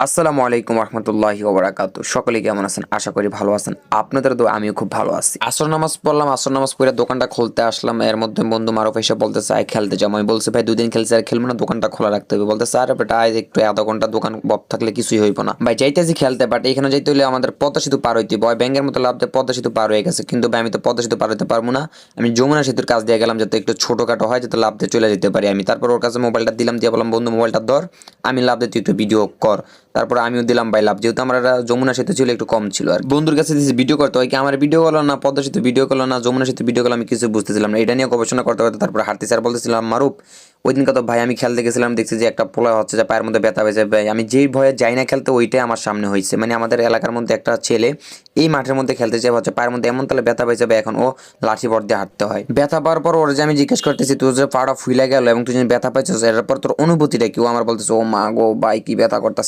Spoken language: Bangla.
আসসালামু আলাইকুম রহমতুল্লাহি ওয়া বারাকাতুহু। সকলে কেমন আছেন? আশা করি ভালো আছেন। আপনাদের দোয়া আমিও খুব ভালো আছি। আসর নামাজ পড়লাম, আসর নামাজ পড়ে দোকানটা খুলতে আসলাম। এর মধ্যে বন্ধু মারুফ এসে বলতেছে আয় খেলতে যাবো। আমি বলছি ভাই 2 দিন খেলছি আর খেলবো না, দোকানটা খোলা রাখতে হবে। বলতেছে আরে বেটা আয় একটু আধা ঘন্টা দোকান বন্ধ থাকলে কিছুই হইব না। ভাই যাইতেছি খেলতে, বাট এখানে যাইতে হলে আমাদের পদ্মা সেতু পার হইতে হবে। ব্যাংকের মতো লাভ দিয়ে পদ্মা সেতু পার হয়ে গেছে, কিন্তু ভাই আমি তো পদ্মা সেতু পার হইতে পারবো না। আমি যমুনা সেতুর কাজ দিয়ে গেলাম যাতে একটু ছোটখাটো হয়, যাতে লাভ দিয়ে চলে যেতে পারি আমি। তারপর ওর কাছে মোবাইলটা দিলাম, দিয়ে বললাম বন্ধু মোবাইলটা ধর, আমি লাভ দিয়ে তুই একটু ভিডিও কর। তারপর আমিও দিলাম ভাই লাভ, যেহেতু আমার যমুনা সেতু ছিল একটু কম ছিল আর বন্ধুর কাছে দিয়েছি ভিডিও করতে হয় কি আমার ভিডিও করলো না, পদ্মা সেতু ভিডিও করলো না, যমুনা সেতু ভিডিও করলো, আমি কিছু বুঝতেছিলাম না। এটা নিয়ে গবেষণা করতে করতে তারপর হাঁটতে স্যার বলতেছিলাম মারুফ ওই দিন কত ভাই আমি খেলতে গেছিলাম, দেখছি যে একটা পোলা হচ্ছে যে পায়ের মধ্যে ব্যথা হয়েছে। ভাই আমি যেই ভয়ে যাই না খেলতে ওইটাই আমার সামনে হয়েছে। মানে আমাদের এলাকার মধ্যে একটা ছেলে এই মাঠের মধ্যে খেলতে চাই, হচ্ছে পায়ের মধ্যে এমন তাহলে ব্যথা পেয়েছে ভাই, এখন ও লাঠি বট দিয়ে হাঁটতে হয়। ব্যথা পাওয়ার পর ওর যে আমি জিজ্ঞেস করতেছি তুই যে পাড়া ফুলে গেল এবং তুই যে ব্যথা পাইছিস এরপর তোর অনুভূতিটা কি, ও আমার বলতেছে ও মা গো ভাই কি ব্যথা করতেছে।